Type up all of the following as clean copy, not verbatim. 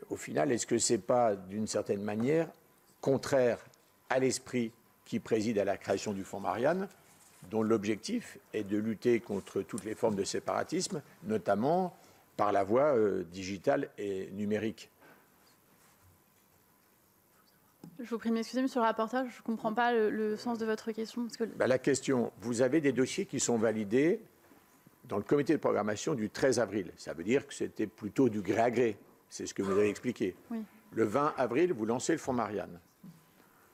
au final, est-ce que ce n'est pas, d'une certaine manière, contraire à l'esprit qui préside à la création du Fonds Marianne, dont l'objectif est de lutter contre toutes les formes de séparatisme, notamment par la voie digitale et numérique? Je vous prie de m'excuser, monsieur le rapporteur, je ne comprends pas le sens de votre question. Parce que... La question, vous avez des dossiers qui sont validés dans le comité de programmation du 13 avril. Ça veut dire que c'était plutôt du gré à gré. C'est ce que vous avez expliqué. Oui. Le 20 avril, vous lancez le Fonds Marianne.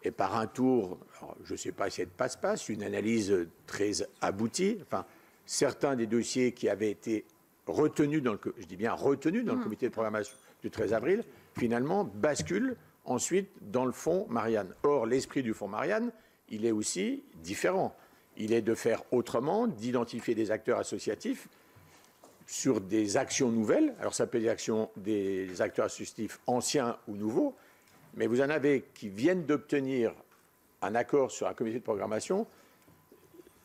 Et par un tour, alors, je ne sais pas si c'est de passe-passe, une analyse très aboutie, enfin, certains des dossiers qui avaient été retenus dans le, je dis bien retenus dans le comité de programmation du 13 avril, finalement basculent ensuite dans le Fonds Marianne. Or, l'esprit du Fonds Marianne, il est aussi différent. Il est de faire autrement, d'identifier des acteurs associatifs sur des actions nouvelles. Alors, ça peut être des acteurs associatifs anciens ou nouveaux, mais vous en avez qui viennent d'obtenir un accord sur un comité de programmation.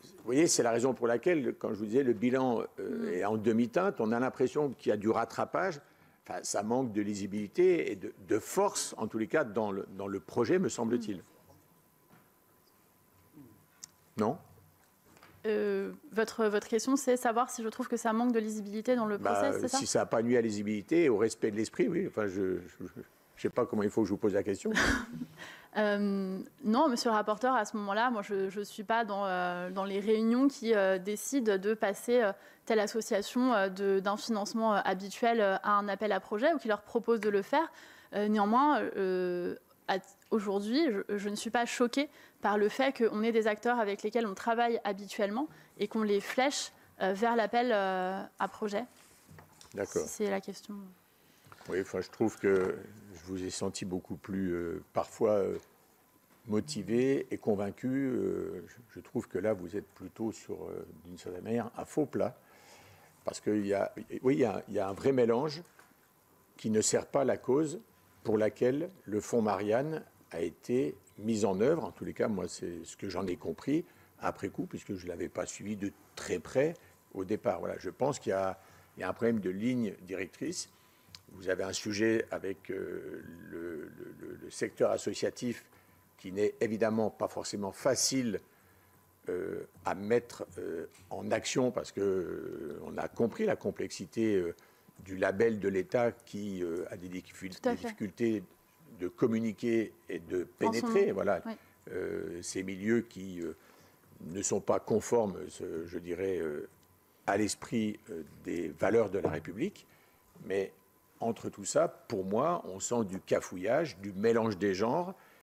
Vous voyez, c'est la raison pour laquelle, quand je vous disais, le bilan est en demi-teinte, on a l'impression qu'il y a du rattrapage. Enfin, ça manque de lisibilité et de force, en tous les cas, dans le projet, me semble-t-il. Non ? Votre question, c'est savoir si je trouve que ça manque de lisibilité dans le process, c'est ça ? Si ça n'a pas nuit à la lisibilité et au respect de l'esprit, oui. Enfin, je ne sais pas comment il faut que je vous pose la question. Non, monsieur le rapporteur, à ce moment-là, moi, je ne suis pas dans les réunions qui décident de passer telle association d'un financement habituel à un appel à projet ou qui leur propose de le faire. Néanmoins, aujourd'hui, je ne suis pas choquée par le fait qu'on ait des acteurs avec lesquels on travaille habituellement et qu'on les flèche vers l'appel à projet. D'accord. Si c'est la question. Oui, enfin, je trouve que je vous ai senti beaucoup plus, parfois, motivé et convaincu. Je trouve que là, vous êtes plutôt sur, d'une certaine manière, un faux plat. Parce qu'il y a, oui, il y a un vrai mélange qui ne sert pas la cause pour laquelle le Fonds Marianne a été mis en œuvre. En tous les cas, moi, c'est ce que j'en ai compris après coup, puisque je ne l'avais pas suivi de très près au départ. Voilà, je pense qu'il y a un problème de ligne directrice. Vous avez un sujet avec le secteur associatif qui n'est évidemment pas forcément facile à mettre en action parce qu'on a compris la complexité du label de l'État qui a des difficultés de communiquer et de pénétrer voilà, oui. Ces milieux qui ne sont pas conformes, je dirais, à l'esprit des valeurs de la République. Mais entre tout ça, pour moi, on sent du cafouillage, du mélange des genres,